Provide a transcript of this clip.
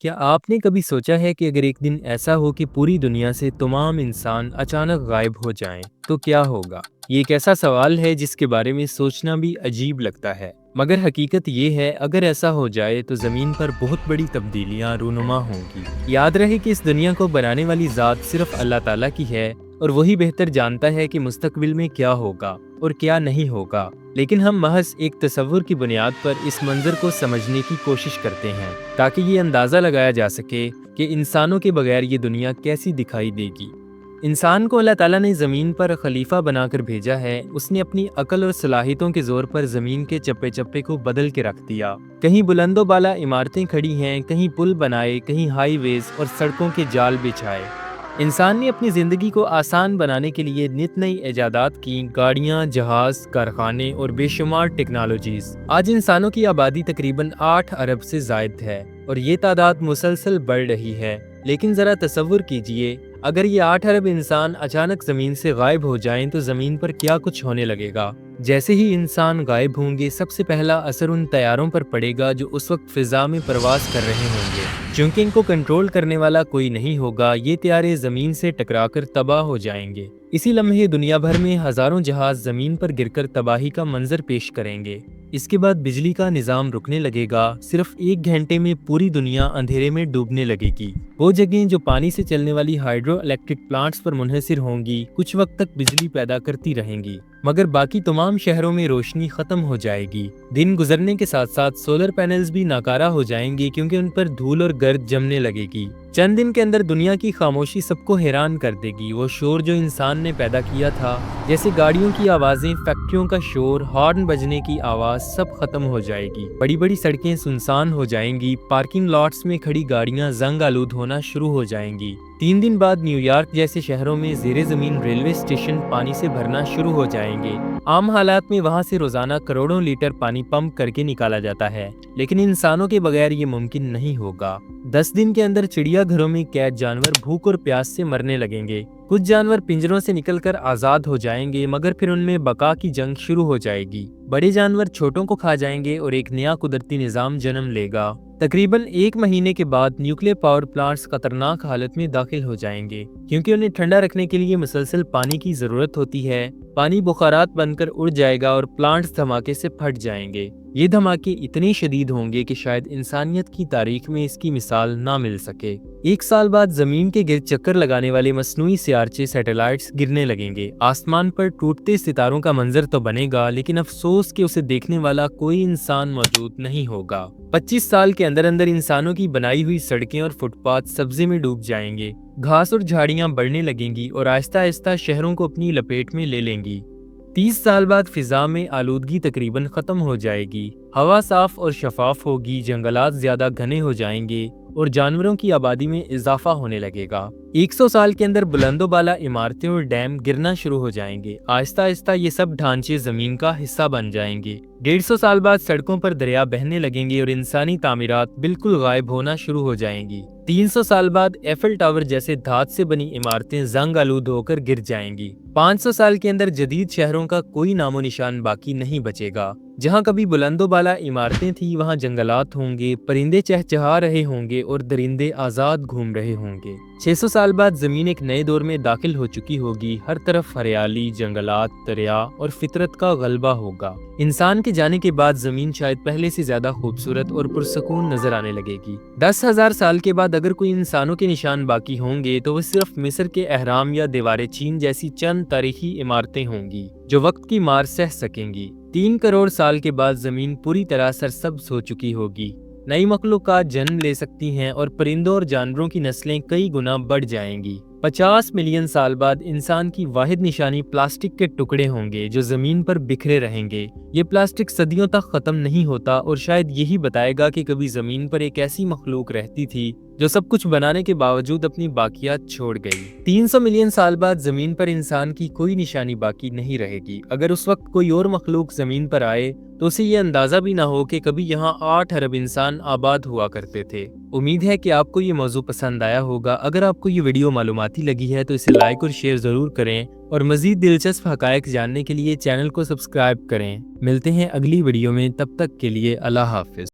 क्या आपने कभी सोचा है कि अगर एक दिन ऐसा हो कि पूरी दुनिया से तमाम इंसान अचानक गायब हो जाएं, तो क्या होगा? ये एक ऐसा सवाल है जिसके बारे में सोचना भी अजीब लगता है। मगर हकीकत ये है, अगर ऐसा हो जाए तो ज़मीन पर बहुत बड़ी तब्दीलियां रूनुमा होंगी। याद रहे कि इस दुनिया को बनाने वाली ज़ात सिर्फ अल्लाह ताला की है और वही बेहतर जानता है कि मुस्तकबिल में क्या होगा और क्या नहीं होगा। लेकिन हम महज एक तस्वुर की बुनियाद पर इस मंजर को समझने की कोशिश करते हैं, ताकि ये अंदाज़ा लगाया जा सके कि इंसानों के बगैर ये दुनिया कैसी दिखाई देगी। इंसान को अल्लाह ताला ने ज़मीन पर खलीफा बनाकर भेजा है। उसने अपनी अकल और सलाहियतों के जोर पर ज़मीन के चप्पे चप्पे को बदल के रख दिया। कहीं बुलंदो बाला इमारतें खड़ी हैं, कहीं पुल बनाए, कहीं हाईवेज और सड़कों के जाल बिछाए। इंसान ने अपनी ज़िंदगी को आसान बनाने के लिए नित नई ईजादात की, गाड़ियाँ, जहाज़, कारखाने और बेशुमार टेक्नोलॉजीज़। आज इंसानों की आबादी तकरीबन 8 अरब से ज़ायद है और ये तादाद मुसलसल बढ़ रही है। लेकिन ज़रा तसव्वुर कीजिए, अगर ये 8 अरब इंसान अचानक ज़मीन से गायब हो जाएं तो ज़मीन पर क्या कुछ होने लगेगा। जैसे ही इंसान गायब होंगे, सबसे पहला असर उन तैयारों पर पड़ेगा जो उस वक्त फ़िज़ा में परवास कर रहे होंगे। क्योंकि इनको कंट्रोल करने वाला कोई नहीं होगा, ये तैयारे ज़मीन से टकराकर तबाह हो जाएंगे। इसी लम्हे दुनिया भर में हज़ारों जहाज़ ज़मीन पर गिरकर तबाही का मंजर पेश करेंगे। इसके बाद बिजली का निज़ाम रुकने लगेगा। सिर्फ 1 घंटे में पूरी दुनिया अंधेरे में डूबने लगेगी। वो जगहें जो पानी से चलने वाली हाइड्रो इलेक्ट्रिक प्लांट्स पर मुनहसिर होंगी, कुछ वक्त तक बिजली पैदा करती रहेंगी, मगर बाकी तमाम शहरों में रोशनी खत्म हो जाएगी। दिन गुजरने के साथ साथ सोलर पैनल्स भी नाकारा हो जाएंगे, क्योंकि उन पर धूल और गर्द जमने लगेगी। चंद दिन के अंदर दुनिया की खामोशी सबको हैरान कर देगी। वो शोर जो इंसान ने पैदा किया था, जैसे गाड़ियों की आवाजें, फैक्ट्रियों का शोर, हॉर्न बजने की आवाज, सब खत्म हो जाएगी। बड़ी बड़ी सड़कें सुनसान हो जाएंगी। पार्किंग लॉट्स में खड़ी गाड़ियां जंग आलूद होना शुरू हो जाएंगी। 3 दिन बाद न्यूयॉर्क जैसे शहरों में ज़ेरे ज़मीन रेलवे स्टेशन पानी से भरना शुरू हो जाएंगे। आम हालात में वहां से रोजाना करोड़ों लीटर पानी पंप करके निकाला जाता है, लेकिन इंसानों के बगैर ये मुमकिन नहीं होगा। 10 दिन के अंदर चिड़ियाघरों में कैद जानवर भूख और प्यास से मरने लगेंगे। कुछ जानवर पिंजरों से निकलकर आजाद हो जाएंगे, मगर फिर उनमें बका की जंग शुरू हो जाएगी। बड़े जानवर छोटों को खा जाएंगे और एक नया कुदरती निजाम जन्म लेगा। तकरीबन 1 महीने के बाद न्यूक्लियर पावर प्लांट्स खतरनाक हालत में दाखिल हो जाएंगे, क्योंकि उन्हें ठंडा रखने के लिए मुसलसल पानी की जरूरत होती है। पानी बुखारात बनकर उड़ जाएगा और प्लांट्स धमाके से फट जाएंगे। ये धमाके इतने शदीद होंगे कि शायद इंसानियत की तारीख में इसकी मिसाल ना मिल सके। 1 साल बाद जमीन के गिर्द चक्कर लगाने वाले मसनूई सियारचे सैटेलाइट्स गिरने लगेंगे। आसमान पर टूटते सितारों का मंजर तो बनेगा, लेकिन अफसोस कि उसे देखने वाला कोई इंसान मौजूद नहीं होगा। 25 साल के अंदर अंदर इंसानों की बनाई हुई सड़कें और फुटपाथ सब्जी में डूब जाएंगे। घास और झाड़ियां बढ़ने लगेंगी और आहिस्ता आहिस्ता शहरों को अपनी लपेट में ले लेंगी। 30 साल बाद फिजा में आलूदगी तकरीबन खत्म हो जाएगी। हवा साफ और शफाफ होगी, जंगलात ज्यादा घने हो जाएंगे और जानवरों की आबादी में इजाफा होने लगेगा। 100 साल के अंदर बुलंदो बाला इमारतें और डैम गिरना शुरू हो जाएंगे। आहिस्ता आहिस्ता ये सब ढांचे जमीन का हिस्सा बन जाएंगे। 150 साल बाद सड़कों पर दरिया बहने लगेंगे और इंसानी तामीरात बिल्कुल गायब होना शुरू हो जाएंगी। 300 साल बाद एफिल टावर जैसे धात से बनी इमारतें जंग आलूद होकर गिर जाएंगी। 500 साल के अंदर जदीद शहरों का कोई नामो निशान बाकी नहीं बचेगा। जहाँ कभी बुलंदो बाला इमारतें थी, वहाँ जंगलात होंगे, परिंदे चहचहा रहे होंगे और दरिंदे आजाद घूम रहे होंगे। 600 साल बाद जमीन एक नए दौर में दाखिल हो चुकी होगी। हर तरफ हरियाली, जंगलात, दरिया और फितरत का गलबा होगा। इंसान के जाने के बाद जमीन शायद पहले से ज्यादा खूबसूरत और पुरसकून नजर आने लगेगी। 10,000 साल के बाद अगर कोई इंसानों के निशान बाकी होंगे तो वो सिर्फ मिस्र के अहराम या दीवारें चीन जैसी चंद तारीखी इमारतें होंगी जो वक्त की मार सह सकेंगी। 3 करोड़ साल के बाद जमीन पूरी तरह सरसब्ज हो चुकी होगी। नई मखलूकात जन्म ले सकती हैं और परिंदों और जानवरों की नस्लें कई गुना बढ़ जाएंगी। 50 मिलियन साल बाद इंसान की वाहिद निशानी प्लास्टिक के टुकड़े होंगे जो जमीन पर बिखरे रहेंगे। ये प्लास्टिक सदियों तक खत्म नहीं होता और शायद यही बताएगा कि कभी जमीन पर एक ऐसी मखलूक रहती थी जो सब कुछ बनाने के बावजूद अपनी बाकियात छोड़ गई। 300 मिलियन साल बाद जमीन पर इंसान की कोई निशानी बाकी नहीं रहेगी। अगर उस वक्त कोई और मखलूक जमीन पर आए तो उसे ये अंदाजा भी ना हो कि कभी यहाँ 8 अरब इंसान आबाद हुआ करते थे। उम्मीद है कि आपको ये मौजू पसंद आया होगा। अगर आपको ये वीडियो मालूमाती लगी है तो इसे लाइक और शेयर जरूर करें और मजीद दिलचस्प हकायक जानने के लिए चैनल को सब्सक्राइब करें। मिलते हैं अगली वीडियो में, तब तक के लिए अल्लाह हाफिज।